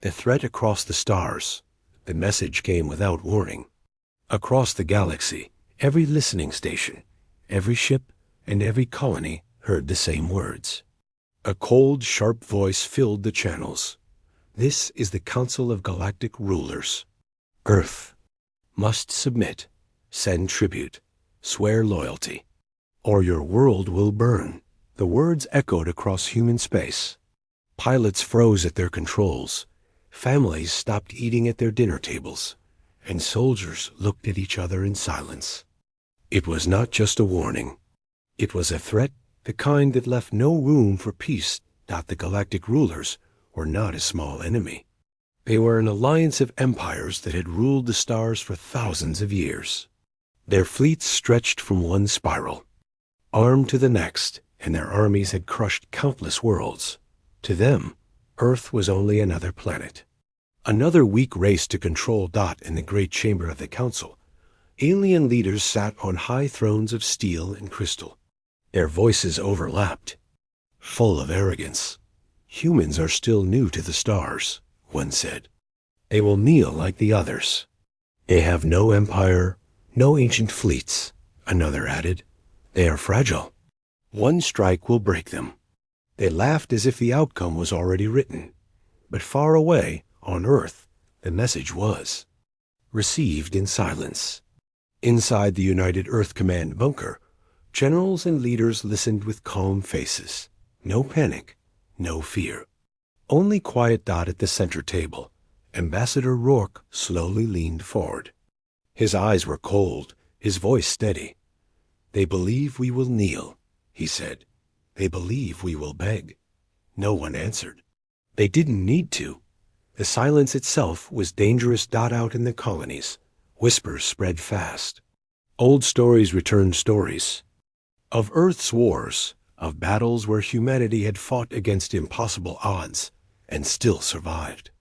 The threat across the stars. The message came without warning. Across the galaxy, every listening station, every ship, and every colony heard the same words. A cold, sharp voice filled the channels. This is the Council of Galactic Rulers. Earth must submit, send tribute, swear loyalty, or your world will burn. The words echoed across human space. Pilots froze at their controls. Families stopped eating at their dinner tables, and soldiers looked at each other in silence. It was not just a warning. It was a threat, the kind that left no room for peace. The Galactic Rulers were not a small enemy. They were an alliance of empires that had ruled the stars for thousands of years. Their fleets stretched from one spiral, armed to the next, and their armies had crushed countless worlds. To them, Earth was only another planet. Another weak race to control. In the great chamber of the council, alien leaders sat on high thrones of steel and crystal. Their voices overlapped, full of arrogance. Humans are still new to the stars, one said. They will kneel like the others. They have no empire, no ancient fleets, another added. They are fragile. One strike will break them. They laughed as if the outcome was already written. But far away, on Earth, the message was received in silence. Inside the United Earth Command bunker, generals and leaders listened with calm faces. No panic, no fear. Only quiet. At the center table, Ambassador Rourke slowly leaned forward. His eyes were cold, his voice steady. They believe we will kneel, he said. They believe we will beg. No one answered. They didn't need to. The silence itself was dangerous. Out in the colonies, whispers spread fast. Old stories returned stories. Of Earth's wars, of battles where humanity had fought against impossible odds and still survived.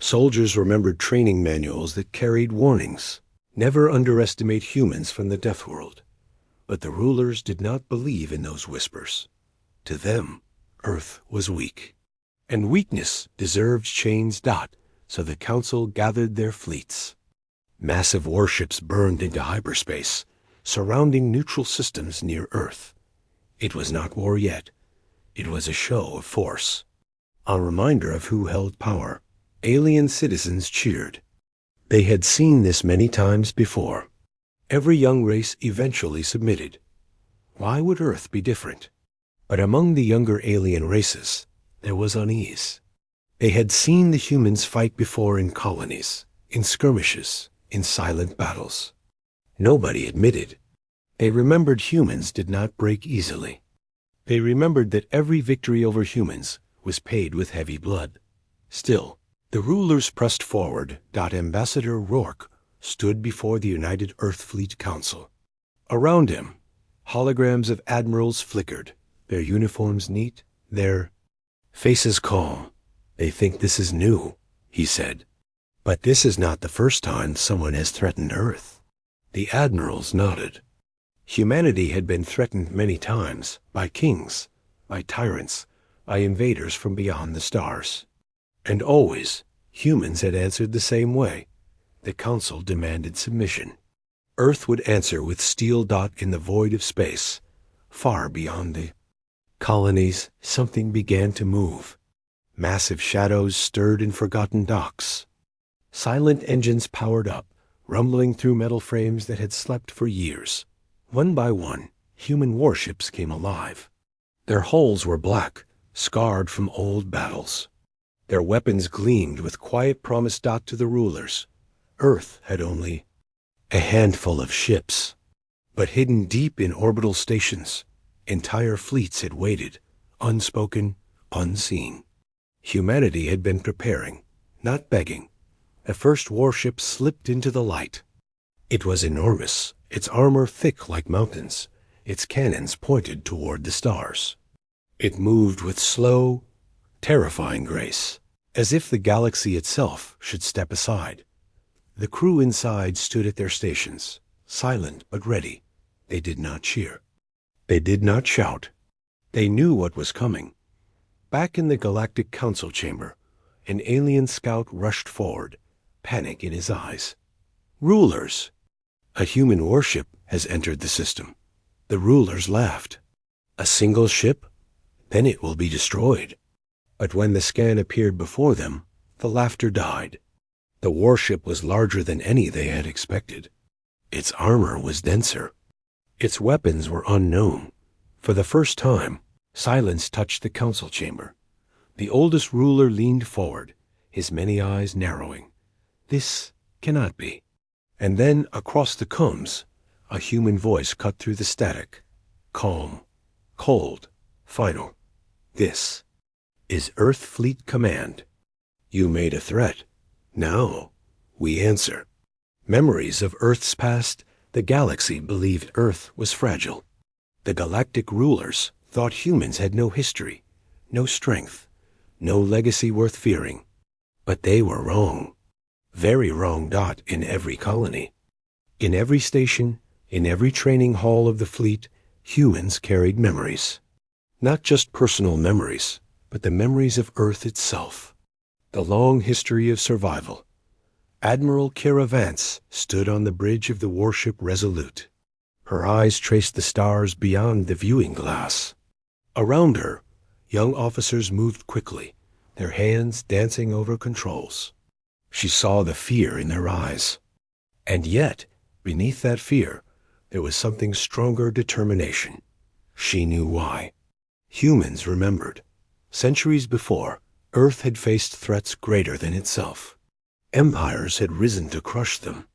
Soldiers remembered training manuals that carried warnings. Never underestimate humans from the death world. But the rulers did not believe in those whispers. To them, Earth was weak. And weakness deserved chains. So the council gathered their fleets. Massive warships burned into hyperspace, surrounding neutral systems near Earth. It was not war yet. It was a show of force. A reminder of who held power. Alien citizens cheered. They had seen this many times before. Every young race eventually submitted. Why would Earth be different? But among the younger alien races, there was unease. They had seen the humans fight before in colonies, in skirmishes, in silent battles. Nobody admitted. They remembered humans did not break easily. They remembered that every victory over humans was paid with heavy blood. Still, the rulers pressed forward. Ambassador Rourke stood before the United Earth Fleet Council. Around him, holograms of admirals flickered, their uniforms neat, their faces calm. They think this is new, he said. But this is not the first time someone has threatened Earth. The admirals nodded. Humanity had been threatened many times, by kings, by tyrants, by invaders from beyond the stars. And always, humans had answered the same way. The council demanded submission. Earth would answer with steel. In the void of space, far beyond the colonies, something began to move. Massive shadows stirred in forgotten docks. Silent engines powered up, rumbling through metal frames that had slept for years. One by one, human warships came alive. Their hulls were black, scarred from old battles. Their weapons gleamed with quiet promise. To the rulers, Earth had only a handful of ships. But hidden deep in orbital stations, entire fleets had waited, unspoken, unseen. Humanity had been preparing, not begging. The first warship slipped into the light. It was enormous, its armor thick like mountains, its cannons pointed toward the stars. It moved with slow, terrifying grace, as if the galaxy itself should step aside. The crew inside stood at their stations, silent but ready. They did not cheer. They did not shout. They knew what was coming. Back in the Galactic Council chamber, An alien scout rushed forward, panic in his eyes. Rulers! A human warship has entered the system. The rulers laughed. A single ship? Then it will be destroyed. But when the scan appeared before them, the laughter died. The warship was larger than any they had expected. Its armor was denser. Its weapons were unknown. For the first time, silence touched the council chamber. The oldest ruler leaned forward, his many eyes narrowing. This cannot be. And then, across the combs, a human voice cut through the static. Calm, cold, final. This is Earth Fleet Command. You made a threat. Now, we answer. Memories of Earth's past, the galaxy believed Earth was fragile. The Galactic Rulers thought humans had no history, no strength, no legacy worth fearing. But they were wrong. Very wrong. In every colony. In every station, in every training hall of the fleet, humans carried memories. Not just personal memories, but the memories of Earth itself. The long history of survival. Admiral Kira Vance stood on the bridge of the warship Resolute. Her eyes traced the stars beyond the viewing glass. Around her, young officers moved quickly, their hands dancing over controls. She saw the fear in their eyes. And yet, beneath that fear, there was something stronger: determination. She knew why. Humans remembered. Centuries before, Earth had faced threats greater than itself. Empires had risen to crush them.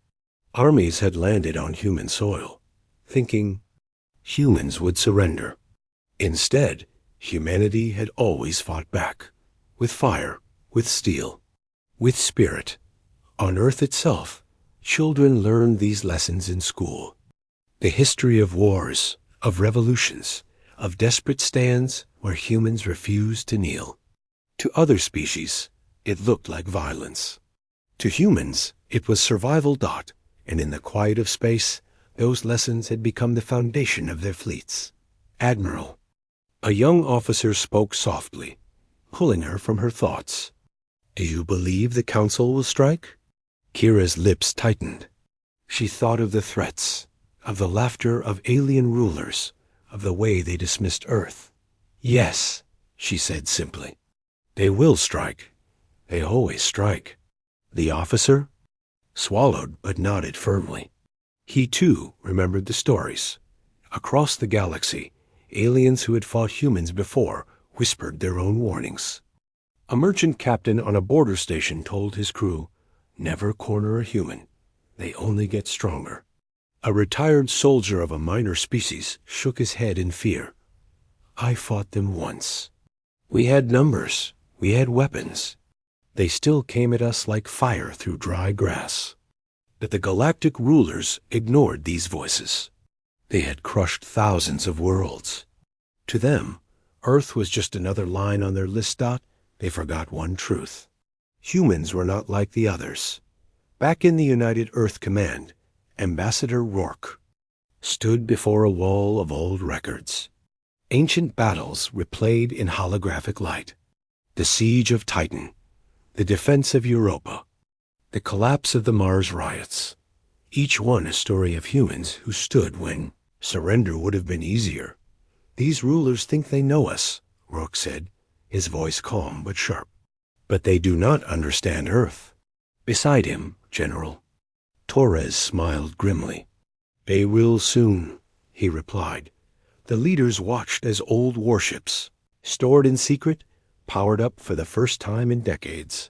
Armies had landed on human soil, thinking humans would surrender. Instead, humanity had always fought back, with fire, with steel, with spirit. On Earth itself, children learned these lessons in school. The history of wars, of revolutions, of desperate stands where humans refused to kneel. To other species, it looked like violence. To humans, it was survival. And in the quiet of space, those lessons had become the foundation of their fleets. Admiral. A young officer spoke softly, pulling her from her thoughts. Do you believe the council will strike? Kira's lips tightened. She thought of the threats, of the laughter of alien rulers, of the way they dismissed Earth. Yes, she said simply. They will strike. They always strike. The officer swallowed but nodded firmly. He too remembered the stories. Across the galaxy, aliens who had fought humans before whispered their own warnings. A merchant captain on a border station told his crew, never corner a human. They only get stronger. A retired soldier of a minor species shook his head in fear. I fought them once. We had numbers. We had weapons. They still came at us like fire through dry grass. But the Galactic Rulers ignored these voices. They had crushed thousands of worlds. To them, Earth was just another line on their list. They forgot one truth. Humans were not like the others. Back in the United Earth Command, Ambassador Rourke stood before a wall of old records. Ancient battles replayed in holographic light. The siege of Titan, the defense of Europa, the collapse of the Mars riots. Each one a story of humans who stood when surrender would have been easier. These rulers think they know us, Rourke said, his voice calm but sharp. But they do not understand Earth. Beside him, General Torres smiled grimly. They will soon, he replied. The leaders watched as old warships, stored in secret, powered up for the first time in decades.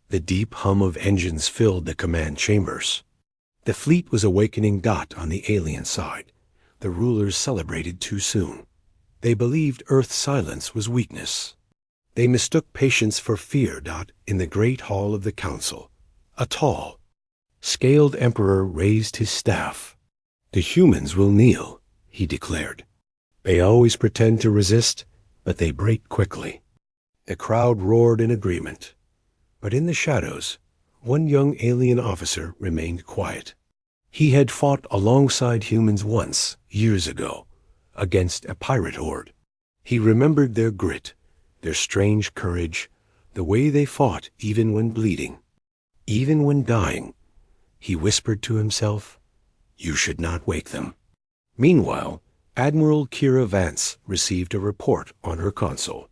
The deep hum of engines filled the command chambers. The fleet was awakening. On the alien side, the rulers celebrated too soon. They believed Earth's silence was weakness. They mistook patience for fear. In the great hall of the council, a tall, scaled emperor raised his staff. The humans will kneel, he declared. They always pretend to resist, but they break quickly. The crowd roared in agreement. But in the shadows, one young alien officer remained quiet. He had fought alongside humans once, years ago, against a pirate horde. He remembered their grit, their strange courage, The way they fought even when bleeding, even when dying. He whispered to himself, "You should not wake them." Meanwhile, Admiral Kira Vance received a report on her console.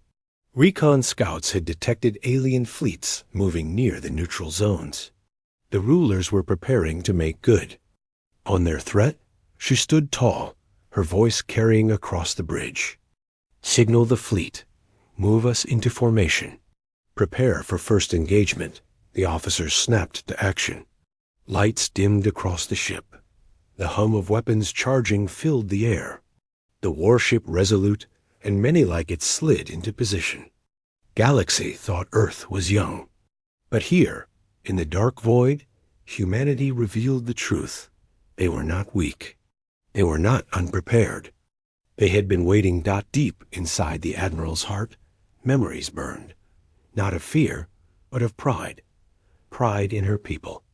Recon scouts had detected alien fleets moving near the neutral zones. The rulers were preparing to make good. On their threat, she stood tall, her voice carrying across the bridge. "Signal the fleet. Move us into formation. Prepare for first engagement." The officers snapped to action. Lights dimmed across the ship. The hum of weapons charging filled the air. The warship Resolute and many like it slid into position. Galaxy thought Earth was young. But here, in the dark void, humanity revealed the truth. They were not weak. They were not unprepared. They had been waiting. Deep inside the Admiral's heart, memories burned. Not of fear, but of pride. Pride in her people.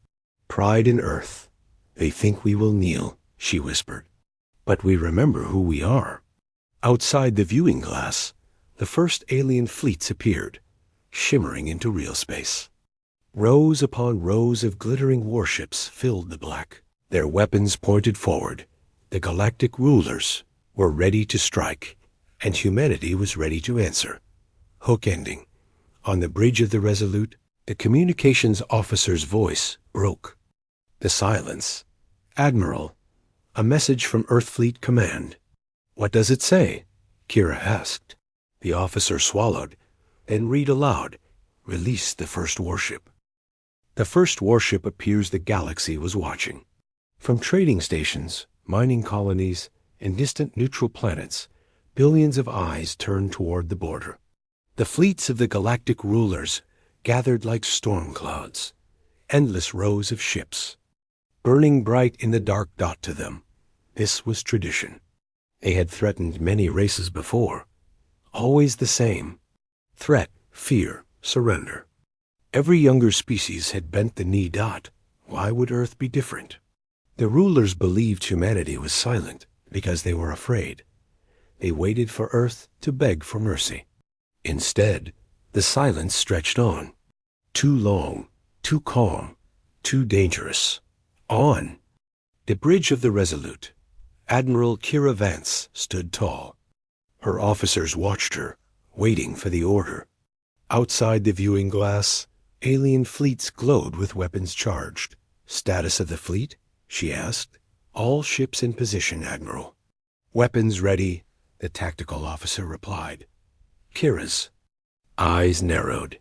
Pride in Earth. "They think we will kneel," she whispered. "But we remember who we are." Outside the viewing glass, the first alien fleets appeared, shimmering into real space. Rows upon rows of glittering warships filled the black. Their weapons pointed forward. The Galactic Rulers were ready to strike, and humanity was ready to answer. Hook ending. On the bridge of the Resolute, the communications officer's voice broke. The silence. "Admiral, a message from Earthfleet Command." "What does it say?" Kira asked. The officer swallowed, then read aloud, "Release the first warship." The first warship appears the galaxy was watching. From trading stations, mining colonies, and distant neutral planets, billions of eyes turned toward the border. The fleets of the Galactic Rulers gathered like storm clouds, endless rows of ships, burning bright in the dark. To them, this was tradition. They had threatened many races before. Always the same. Threat, fear, surrender. Every younger species had bent the knee. Why would Earth be different? The rulers believed humanity was silent because they were afraid. They waited for Earth to beg for mercy. Instead, the silence stretched on. Too long, too calm, too dangerous. On. The bridge of the Resolute. Admiral Kira Vance stood tall. Her officers watched her, waiting for the order. Outside the viewing glass, alien fleets glowed with weapons charged. "Status of the fleet?" she asked. "All ships in position, Admiral." "Weapons ready," the tactical officer replied. Kira's eyes narrowed.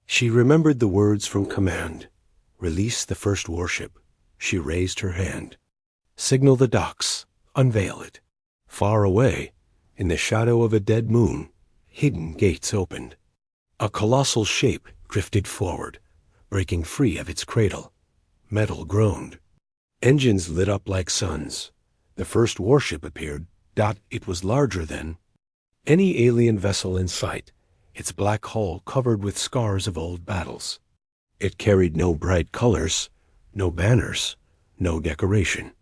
She remembered the words from command. "Release the first warship." She raised her hand. "Signal the docks. Unveil it." Far away, in the shadow of a dead moon, hidden gates opened. A colossal shape drifted forward, breaking free of its cradle. Metal groaned. Engines lit up like suns. The first warship appeared. It was larger than any alien vessel in sight, its black hull covered with scars of old battles. It carried no bright colors, no banners, no decoration.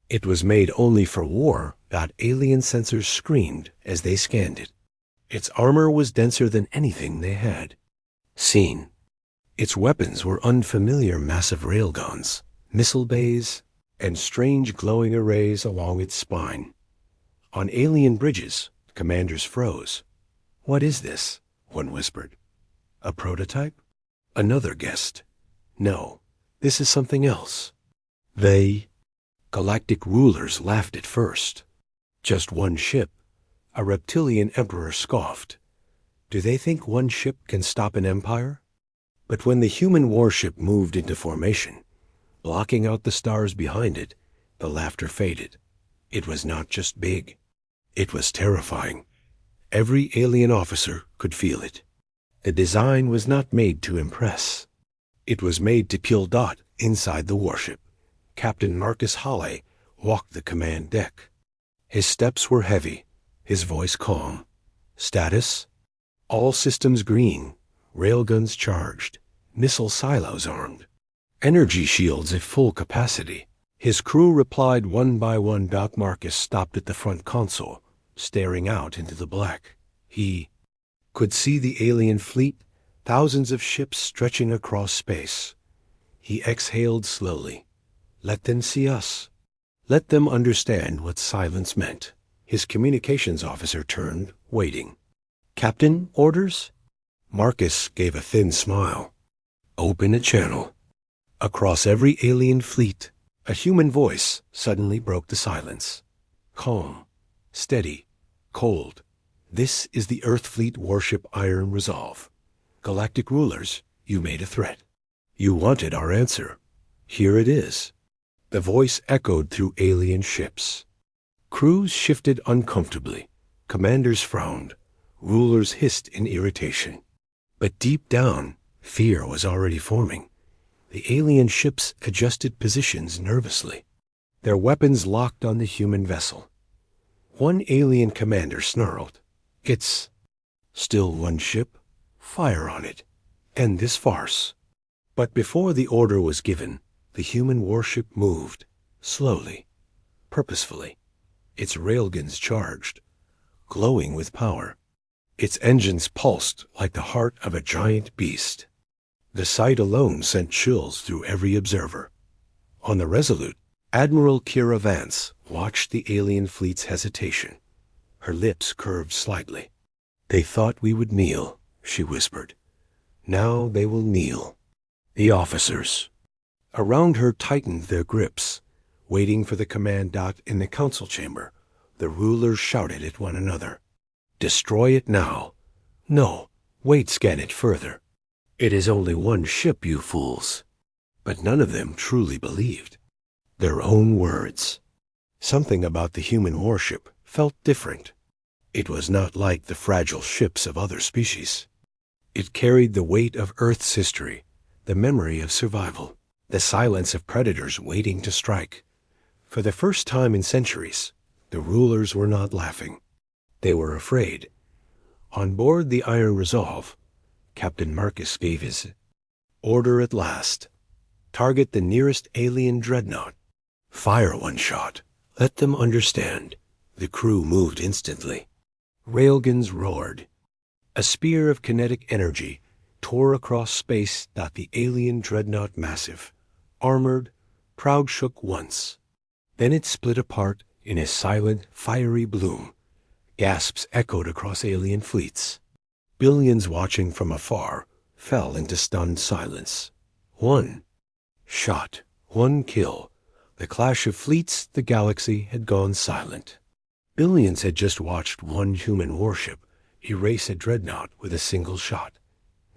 It was made only for war. Alien sensors screamed as they scanned it. Its armor was denser than anything they had seen. Its weapons were unfamiliar massive railguns, missile bays, and strange glowing arrays along its spine. On alien bridges, commanders froze. "What is this?" one whispered. "A prototype?" Another guessed. "No, this is something else." They, Galactic Rulers, laughed at first. "Just one ship," a reptilian emperor scoffed. "Do they think one ship can stop an empire?" But when the human warship moved into formation, blocking out the stars behind it, the laughter faded. It was not just big. It was terrifying. Every alien officer could feel it. The design was not made to impress. It was made to kill. Inside the warship, Captain Marcus Holley walked the command deck. His steps were heavy, his voice calm. "Status? All systems green, railguns charged, missile silos armed, energy shields at full capacity." His crew replied one by one. Marcus stopped at the front console, staring out into the black. He could see the alien fleet, thousands of ships stretching across space. He exhaled slowly. Let them see us. Let them understand what silence meant. His communications officer turned, waiting. Captain, orders? Marcus gave a thin smile. Open a channel. Across every alien fleet, a human voice suddenly broke the silence. Calm, steady, cold. This is the Earth Fleet warship Iron Resolve. Galactic Rulers, you made a threat. You wanted our answer. Here it is. The voice echoed through alien ships. Crews shifted uncomfortably. Commanders frowned. Rulers hissed in irritation. But deep down, fear was already forming. The alien ships adjusted positions nervously. Their weapons locked on the human vessel. One alien commander snarled, "It's still one ship. Fire on it. End this farce." But before the order was given, the human warship moved, slowly, purposefully. Its railguns charged, glowing with power. Its engines pulsed like the heart of a giant beast. The sight alone sent chills through every observer. On the Resolute, Admiral Kira Vance watched the alien fleet's hesitation. Her lips curved slightly. "They thought we would kneel," she whispered. "Now they will kneel." The officers around her tightened their grips, waiting for the command dot in the council chamber. The rulers shouted at one another. "Destroy it now." "No, wait, scan it further." "It is only one ship, you fools." But none of them truly believed. Their own words. Something about the human warship felt different. It was not like the fragile ships of other species. It carried the weight of Earth's history, the memory of survival, the silence of predators waiting to strike. For the first time in centuries, the rulers were not laughing. They were afraid. On board the Iron Resolve, Captain Marcus gave his order at last. Target the nearest alien dreadnought. Fire one shot. Let them understand. The crew moved instantly. Railguns roared. A spear of kinetic energy tore across space. The alien dreadnought massive, armored, proud shook once. Then it split apart in a silent, fiery bloom. Gasps echoed across alien fleets. Billions watching from afar fell into stunned silence. One shot, one kill. The clash of fleets, the galaxy had gone silent. Billions had just watched one human warship erase a dreadnought with a single shot.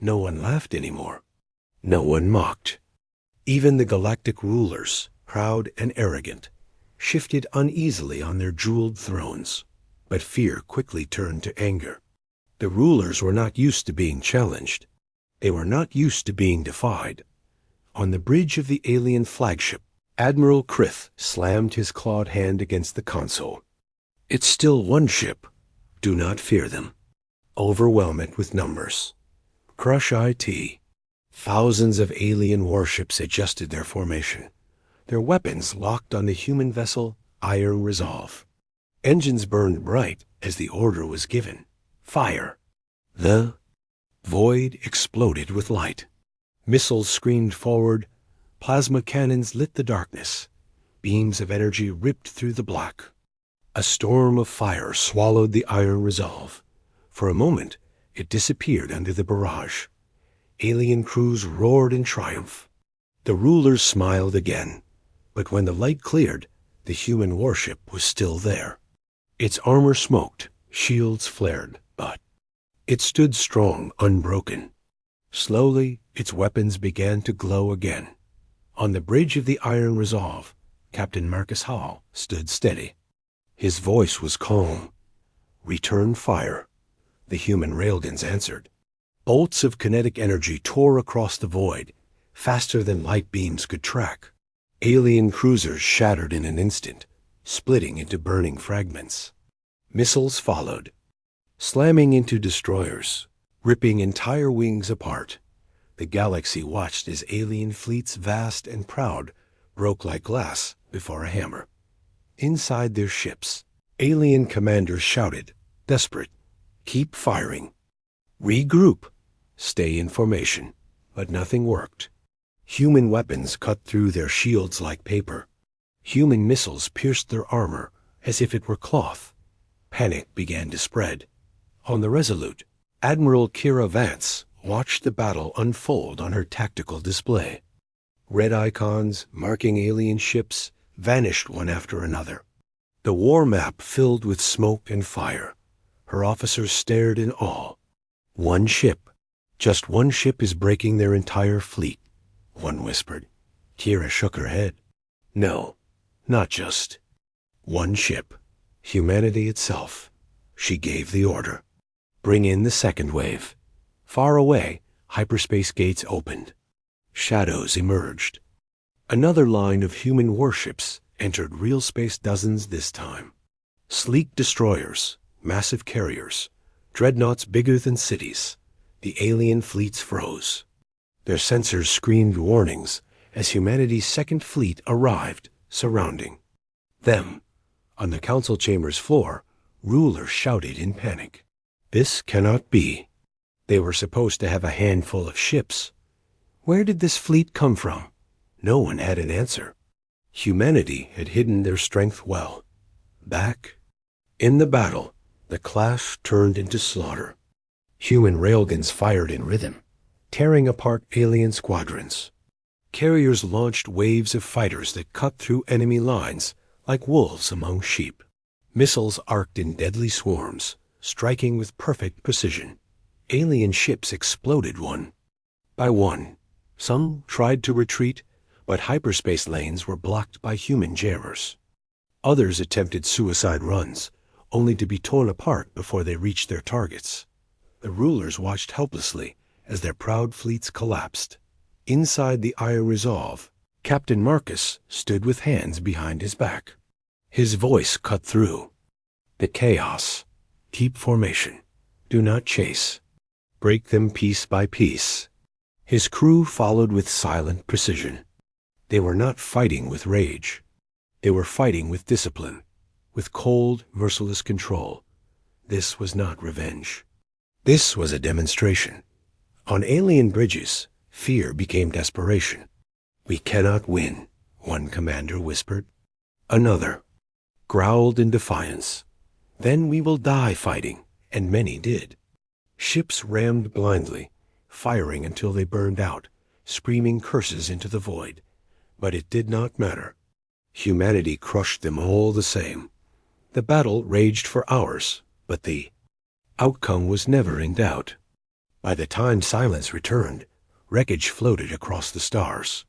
No one laughed anymore. No one mocked. Even the Galactic Rulers, proud and arrogant, shifted uneasily on their jeweled thrones. But fear quickly turned to anger. The rulers were not used to being challenged. They were not used to being defied. On the bridge of the alien flagship, Admiral Krith slammed his clawed hand against the console. "It's still one ship. Do not fear them. Overwhelm it with numbers. Crush IT." Thousands of alien warships adjusted their formation. Their weapons locked on the human vessel Iron Resolve. Engines burned bright as the order was given. Fire. The void exploded with light. Missiles screamed forward. Plasma cannons lit the darkness. Beams of energy ripped through the black. A storm of fire swallowed the Iron Resolve. For a moment, it disappeared under the barrage. Alien crews roared in triumph. The rulers smiled again. But when the light cleared, the human warship was still there. Its armor smoked, shields flared, but it stood strong, unbroken. Slowly, its weapons began to glow again. On the bridge of the Iron Resolve, Captain Marcus Hall stood steady. His voice was calm. "Return fire." The human railguns answered. Bolts of kinetic energy tore across the void, faster than light beams could track. Alien cruisers shattered in an instant, splitting into burning fragments. Missiles followed, slamming into destroyers, ripping entire wings apart. The galaxy watched as alien fleets, vast and proud, broke like glass before a hammer. Inside their ships, alien commanders shouted, desperate, "Keep firing. Regroup. stay in formation. But nothing worked. Human weapons cut through their shields like paper. Human missiles pierced their armor as if it were cloth. Panic began to spread. On the Resolute, Admiral Kira Vance watched the battle unfold on her tactical display. Red icons marking alien ships vanished one after another. The war map filled with smoke and fire. Her officers stared in awe. One ship, just one ship is breaking their entire fleet, one whispered. Kira shook her head. No, not just. One ship. Humanity itself. She gave the order. Bring in the second wave. Far away, hyperspace gates opened. Shadows emerged. Another line of human warships entered real space dozens this time. Sleek destroyers, massive carriers, dreadnoughts bigger than cities. The alien fleets froze. Their sensors screamed warnings as humanity's second fleet arrived, surrounding them. On the council chamber's floor, rulers shouted in panic. This cannot be. They were supposed to have a handful of ships. Where did this fleet come from? No one had an answer. Humanity had hidden their strength well. Back in the battle, the clash turned into slaughter. Human railguns fired in rhythm, tearing apart alien squadrons. Carriers launched waves of fighters that cut through enemy lines like wolves among sheep. Missiles arced in deadly swarms, striking with perfect precision. Alien ships exploded one by one. Some tried to retreat, but hyperspace lanes were blocked by human jammers. Others attempted suicide runs, only to be torn apart before they reached their targets. The rulers watched helplessly as their proud fleets collapsed. Inside the Eye of Resolve, Captain Marcus stood with hands behind his back. His voice cut through the chaos. Keep formation. Do not chase. Break them piece by piece. His crew followed with silent precision. They were not fighting with rage. They were fighting with discipline, with cold, merciless control. This was not revenge. This was a demonstration. On alien bridges, fear became desperation. We cannot win, one commander whispered. Another growled in defiance. Then we will die fighting, and many did. Ships rammed blindly, firing until they burned out, screaming curses into the void. But it did not matter. Humanity crushed them all the same. The battle raged for hours, but the outcome was never in doubt. By the time silence returned, wreckage floated across the stars.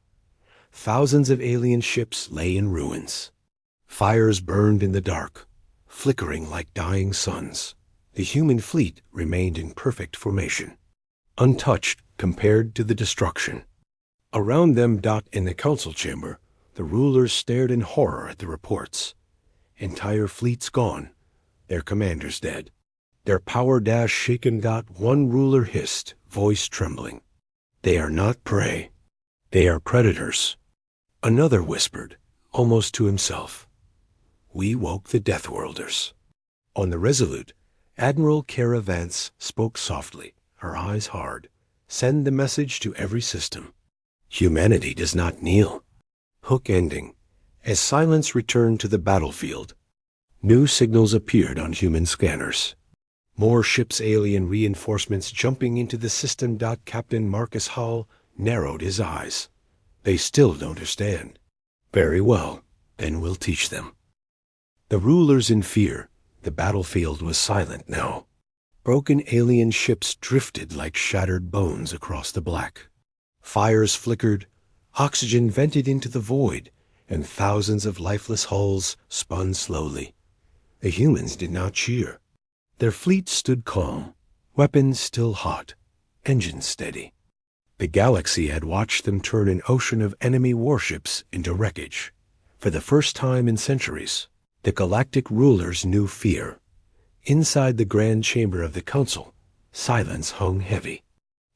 Thousands of alien ships lay in ruins. Fires burned in the dark, flickering like dying suns. The human fleet remained in perfect formation, untouched compared to the destruction. Around them, in the council chamber, the rulers stared in horror at the reports. Entire fleets gone, their commanders dead. Their power dash shaken. One ruler hissed, voice trembling. They are not prey. They are predators. Another whispered, almost to himself. We woke the Deathworlders. On the Resolute, Admiral Kira Vance spoke softly, her eyes hard. Send the message to every system. Humanity does not kneel. Hook ending. As silence returned to the battlefield, new signals appeared on human scanners. More ships, alien reinforcements jumping into the system. Captain Marcus Hull narrowed his eyes. They still don't understand. Very well, then we'll teach them. The rulers in fear. The battlefield was silent now. Broken alien ships drifted like shattered bones across the black. Fires flickered, oxygen vented into the void, and thousands of lifeless hulls spun slowly. The humans did not cheer. Their fleet stood calm, weapons still hot, engines steady. The galaxy had watched them turn an ocean of enemy warships into wreckage. For the first time in centuries, the Galactic Rulers knew fear. Inside the grand chamber of the council, silence hung heavy.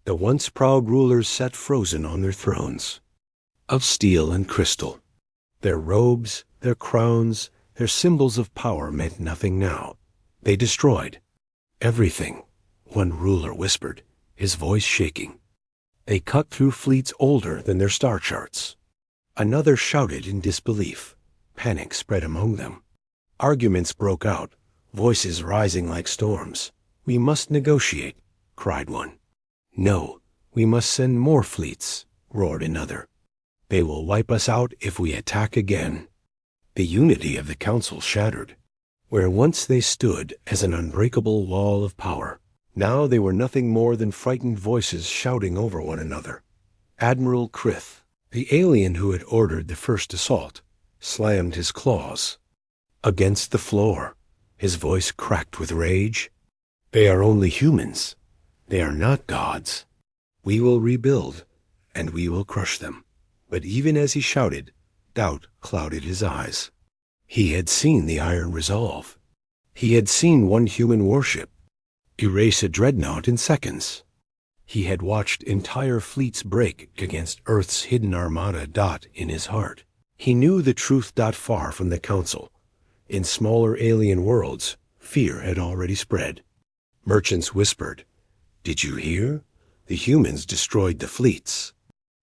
The once proud rulers sat frozen on their thrones, of steel and crystal. Their robes, their crowns, their symbols of power meant nothing now. They destroyed everything, one ruler whispered. his voice shaking. They cut through fleets older than their star charts. Another shouted in disbelief. Panic spread among them. Arguments broke out, voices rising like storms. "We must negotiate," cried one. "No, we must send more fleets," roared another. "They will wipe us out if we attack again." The unity of the council shattered. Where once they stood as an unbreakable wall of power, now they were nothing more than frightened voices shouting over one another. Admiral Krith, the alien who had ordered the first assault, slammed his claws against the floor. His voice cracked with rage. "They are only humans. They are not gods. We will rebuild, and we will crush them." But even as he shouted, doubt clouded his eyes. He had seen the iron resolve. He had seen one human warship erase a dreadnought in seconds. He had watched entire fleets break against Earth's hidden armada. In his heart, he knew the truth. Far from the council, in smaller alien worlds, fear had already spread. Merchants whispered, "Did you hear? The humans destroyed the fleets."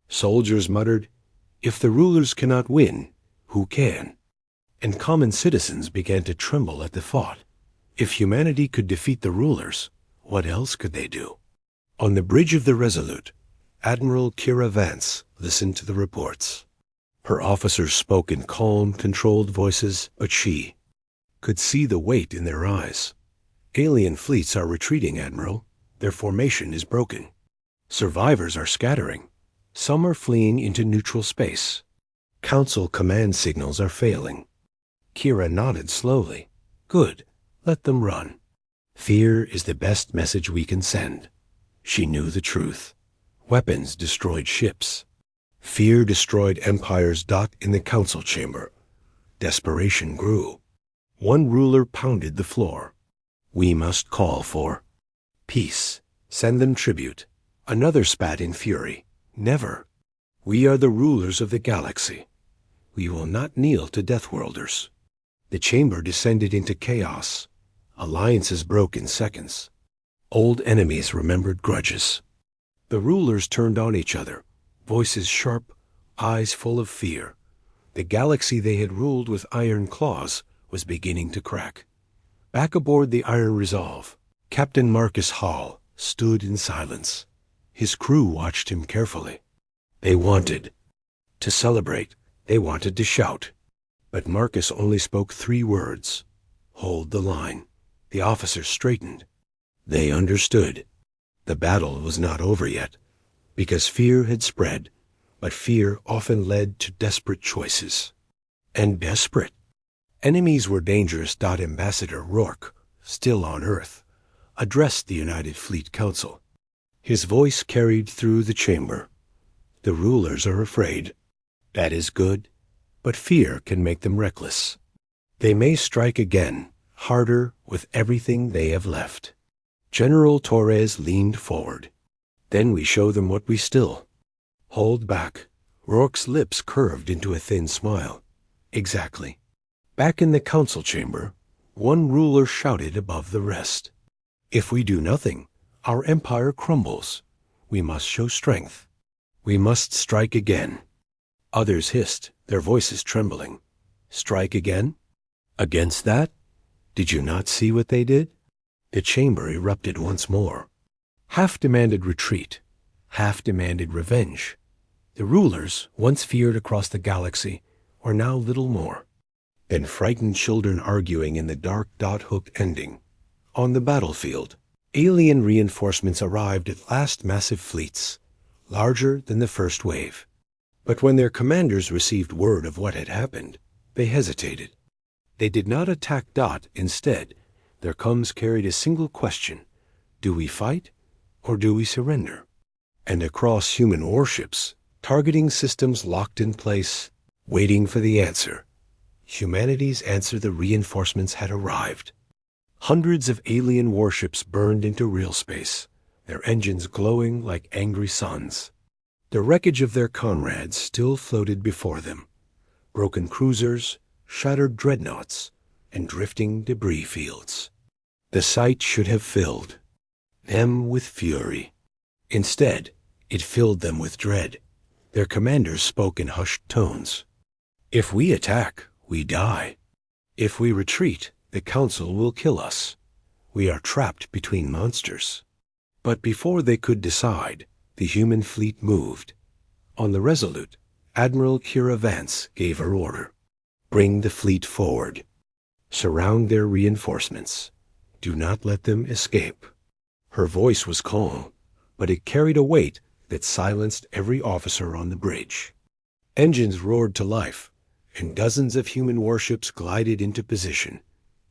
Soldiers muttered, "If the rulers cannot win, who can?" And common citizens began to tremble at the thought. If humanity could defeat the rulers, what else could they do? On the bridge of the Resolute, Admiral Kira Vance listened to the reports. Her officers spoke in calm, controlled voices, but she could see the weight in their eyes. "Alien fleets are retreating, Admiral. Their formation is broken. Survivors are scattering. Some are fleeing into neutral space. Council command signals are failing." Kira nodded slowly. "Good. Let them run. Fear is the best message we can send." She knew the truth. Weapons destroyed ships. Fear destroyed empires. In the council chamber, desperation grew. One ruler pounded the floor. "We must call for peace. Send them tribute." Another spat in fury. "Never. We are the rulers of the galaxy. We will not kneel to Deathworlders." The chamber descended into chaos. Alliances broke in seconds. Old enemies remembered grudges. The rulers turned on each other, voices sharp, eyes full of fear. The galaxy they had ruled with iron claws was beginning to crack. Back aboard the Iron Resolve, Captain Marcus Hall stood in silence. His crew watched him carefully. They wanted to celebrate. They wanted to shout. But Marcus only spoke 3 words. "Hold the line." The officers straightened. They understood. The battle was not over yet, because fear had spread, but fear often led to desperate choices. And desperate enemies were dangerous. Ambassador Rourke, still on Earth, addressed the United Fleet Council. His voice carried through the chamber. "The rulers are afraid. That is good, but fear can make them reckless. They may strike again, harder, with everything they have left." General Torres leaned forward. "Then we show them what we still hold back." Rourke's lips curved into a thin smile. "Exactly." Back in the council chamber, one ruler shouted above the rest, "If we do nothing, our empire crumbles. We must show strength. We must strike again." Others hissed, their voices trembling. "Strike again? Against that? Did you not see what they did?" The chamber erupted once more. Half demanded retreat, half demanded revenge. The rulers, once feared across the galaxy, were now little more than frightened children arguing in the dark. Hook ending. On the battlefield, alien reinforcements arrived at last. Massive fleets, larger than the first wave. But when their commanders received word of what had happened, they hesitated. They did not attack. Instead, their comms carried a single question: do we fight, or do we surrender? And across human warships, targeting systems locked in place, waiting for the answer. Humanity's answer: the reinforcements had arrived. Hundreds of alien warships burned into real space, their engines glowing like angry suns. The wreckage of their comrades still floated before them. Broken cruisers, shattered dreadnoughts, and drifting debris fields. The sight should have filled them with fury. Instead, it filled them with dread. Their commanders spoke in hushed tones. "If we attack, we die. If we retreat, the council will kill us. We are trapped between monsters." But before they could decide, the human fleet moved. On the Resolute, Admiral Kira Vance gave her order. "Bring the fleet forward. Surround their reinforcements. Do not let them escape." Her voice was calm, but it carried a weight that silenced every officer on the bridge. Engines roared to life, and dozens of human warships glided into position.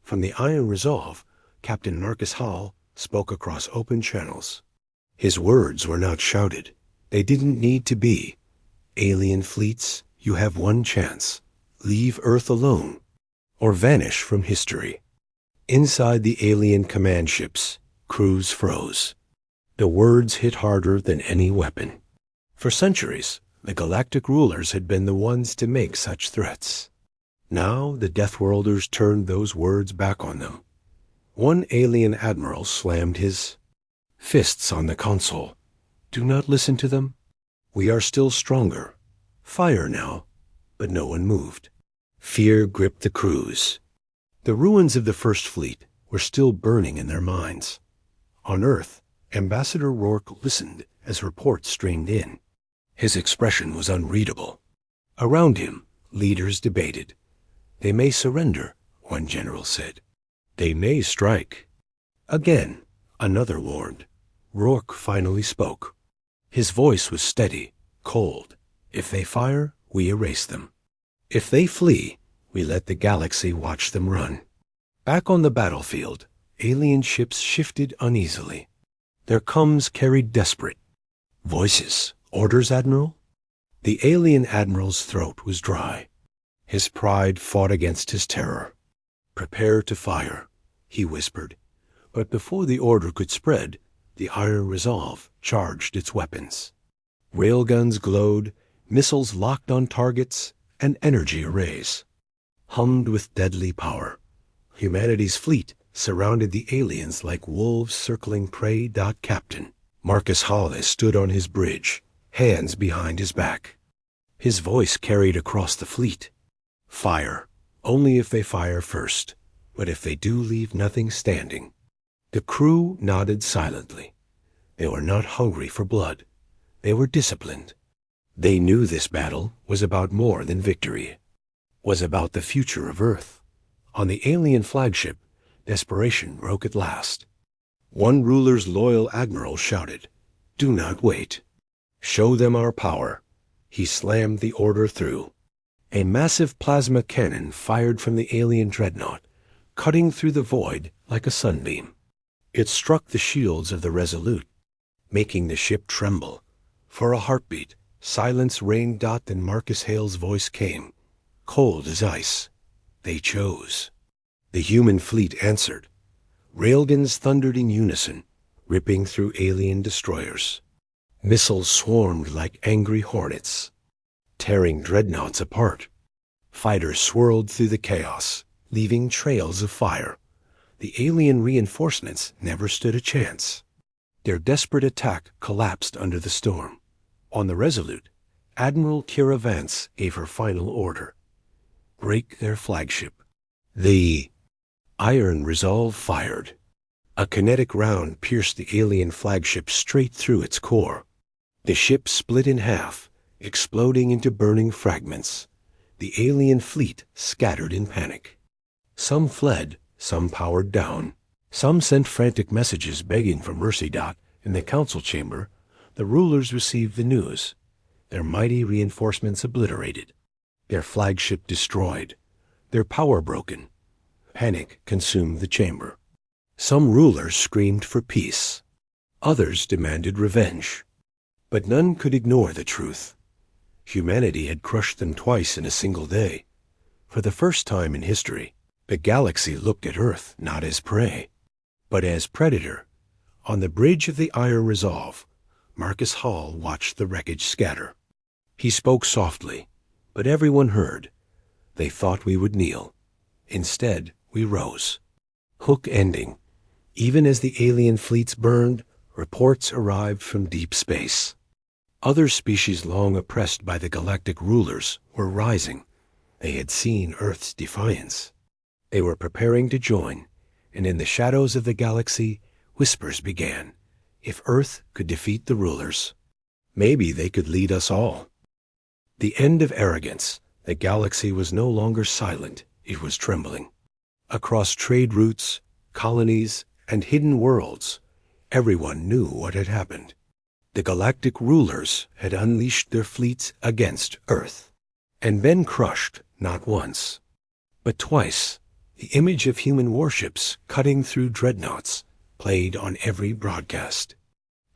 From the Iron Resolve, Captain Marcus Hall spoke across open channels. His words were not shouted. They didn't need to be. "Alien fleets, you have one chance. Leave Earth alone, or vanish from history." Inside the alien command ships, crews froze. The words hit harder than any weapon. For centuries, the Galactic Rulers had been the ones to make such threats. Now the Deathworlders turned those words back on them. One alien admiral slammed his fists on the console. "Do not listen to them. We are still stronger. Fire now." But no one moved. Fear gripped the crews. The ruins of the First Fleet were still burning in their minds. On Earth, Ambassador Rourke listened as reports streamed in. His expression was unreadable. Around him, leaders debated. "They may surrender," one general said. "They may strike." Again, another warned. Rourke finally spoke. His voice was steady, cold. "If they fire, we erase them. If they flee, we let the galaxy watch them run." Back on the battlefield, alien ships shifted uneasily. Their coms carried desperate voices. "Orders, Admiral?" The alien admiral's throat was dry. His pride fought against his terror. "Prepare to fire," he whispered. But before the order could spread, the Iron Resolve charged its weapons. Railguns glowed, missiles locked on targets, and energy arrays hummed with deadly power. Humanity's fleet surrounded the aliens like wolves circling prey. Captain Marcus Hollis stood on his bridge, hands behind his back. His voice carried across the fleet. "Fire. Only if they fire first. But if they do, leave nothing standing." The crew nodded silently. They were not hungry for blood. They were disciplined. They knew this battle was about more than victory. Was about the future of Earth. On the alien flagship, desperation broke at last. One ruler's loyal admiral shouted, "Do not wait. Show them our power." He slammed the order through. A massive plasma cannon fired from the alien dreadnought, cutting through the void like a sunbeam. It struck the shields of the Resolute, making the ship tremble. For a heartbeat, silence reigned. Then Marcus Hale's voice came, cold as ice. "They chose." The human fleet answered. Railguns thundered in unison, ripping through alien destroyers. Missiles swarmed like angry hornets, tearing dreadnoughts apart. Fighters swirled through the chaos, leaving trails of fire. The alien reinforcements never stood a chance. Their desperate attack collapsed under the storm. On the Resolute, Admiral Kira Vance gave her final order. "Break their flagship." The Iron Resolve fired. A kinetic round pierced the alien flagship straight through its core. The ship split in half, exploding into burning fragments. The alien fleet scattered in panic. Some fled, some powered down. Some sent frantic messages begging for mercy. In the council chamber, the rulers received the news. Their mighty reinforcements obliterated. Their flagship destroyed. Their power broken. Panic consumed the chamber. Some rulers screamed for peace. Others demanded revenge. But none could ignore the truth. Humanity had crushed them twice in a single day. For the first time in history, the galaxy looked at Earth not as prey, but as predator. On the bridge of the Iron Resolve, Marcus Hall watched the wreckage scatter. He spoke softly, but everyone heard. "They thought we would kneel. Instead, we rose." Hook ending. Even as the alien fleets burned, reports arrived from deep space. Other species long oppressed by the Galactic Rulers were rising. They had seen Earth's defiance. They were preparing to join, and in the shadows of the galaxy, whispers began. If Earth could defeat the rulers, maybe they could lead us all. The end of arrogance. The galaxy was no longer silent, it was trembling. Across trade routes, colonies, and hidden worlds, everyone knew what had happened. The Galactic Rulers had unleashed their fleets against Earth, and been crushed not once, but twice. The image of human warships cutting through dreadnoughts played on every broadcast.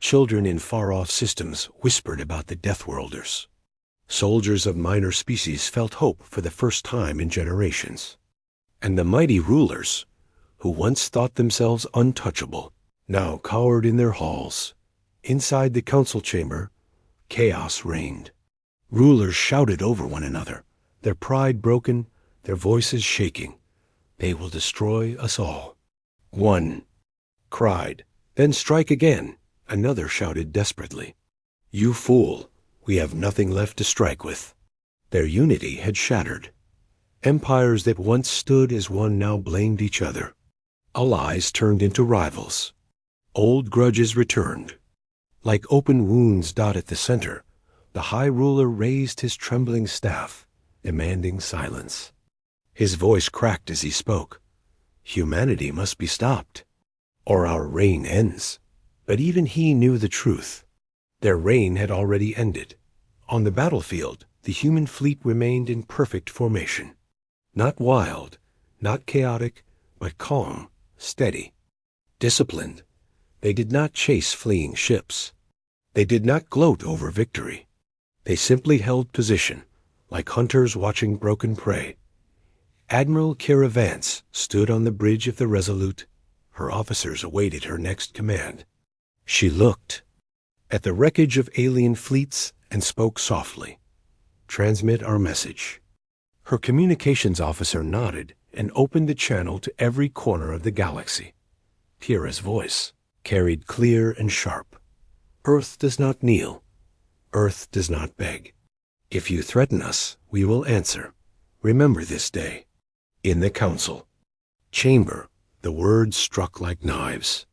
Children in far-off systems whispered about the Deathworlders. Soldiers of minor species felt hope for the first time in generations. And the mighty rulers, who once thought themselves untouchable, now cowered in their halls. Inside the council chamber, chaos reigned. Rulers shouted over one another, their pride broken, their voices shaking. They will destroy us all. One cried, then strike again. Another shouted desperately, "You fool, we have nothing left to strike with." Their unity had shattered. Empires that once stood as one now blamed each other. Allies turned into rivals. Old grudges returned. Like open wounds at the center, the High Ruler raised his trembling staff, demanding silence. His voice cracked as he spoke. Humanity must be stopped, or our reign ends. But even he knew the truth. Their reign had already ended. On the battlefield, the human fleet remained in perfect formation. Not wild, not chaotic, but calm, steady, disciplined. They did not chase fleeing ships. They did not gloat over victory. They simply held position, like hunters watching broken prey. Admiral Kira Vance stood on the bridge of the Resolute. Her officers awaited her next command. She looked at the wreckage of alien fleets and spoke softly. "Transmit our message." Her communications officer nodded and opened the channel to every corner of the galaxy. Kira's voice carried clear and sharp. "Earth does not kneel. Earth does not beg. If you threaten us, we will answer. Remember this day." In the council chamber, the words struck like knives.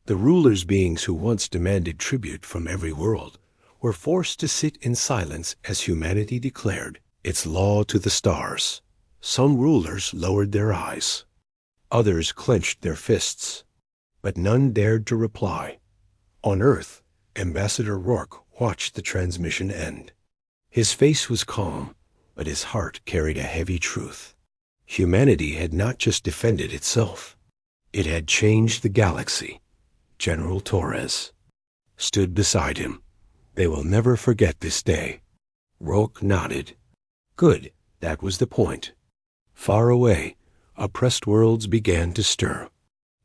The rulers' beings who once demanded tribute from every world were forced to sit in silence as humanity declared its law to the stars. Some rulers lowered their eyes. Others clenched their fists. But none dared to reply. On Earth, Ambassador Rourke watched the transmission end. His face was calm, but his heart carried a heavy truth. Humanity had not just defended itself. It had changed the galaxy. General Torres stood beside him. "They will never forget this day." Rourke nodded. Good, that was the point. Far away, oppressed worlds began to stir.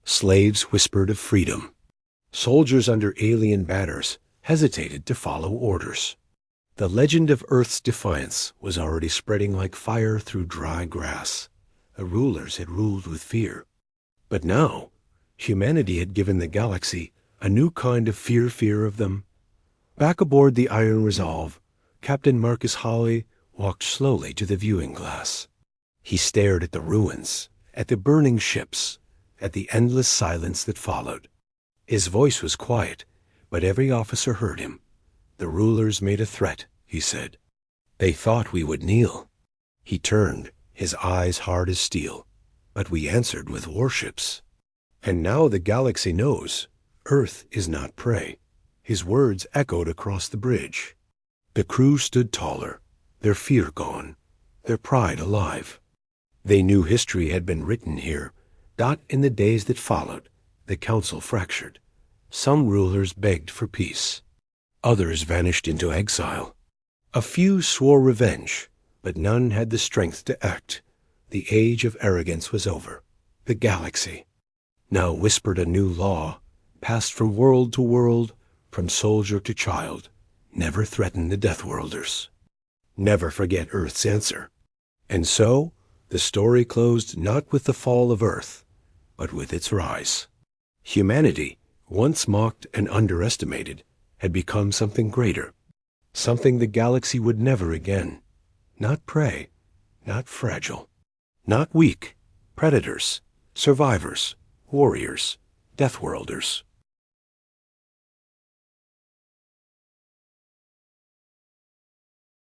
Slaves whispered of freedom. Soldiers under alien banners hesitated to follow orders. The legend of Earth's defiance was already spreading like fire through dry grass. The rulers had ruled with fear. But now, humanity had given the galaxy a new kind of fear of them. Back aboard the Iron Resolve, Captain Marcus Hawley walked slowly to the viewing glass. He stared at the ruins, at the burning ships, at the endless silence that followed. His voice was quiet, but every officer heard him. "The rulers made a threat," he said. "They thought we would kneel." He turned, his eyes hard as steel. "But we answered with warships. And now the galaxy knows Earth is not prey." His words echoed across the bridge. The crew stood taller, their fear gone, their pride alive. They knew history had been written here. In the days that followed, the council fractured. Some rulers begged for peace. Others vanished into exile. A few swore revenge, but none had the strength to act. The age of arrogance was over. The galaxy now whispered a new law, passed from world to world, from soldier to child. Never threaten the Deathworlders. Never forget Earth's answer. And so, the story closed not with the fall of Earth, but with its rise. Humanity, once mocked and underestimated, had become something greater, something the galaxy would never again. Not prey, not fragile, not weak, predators, survivors, warriors, deathworlders.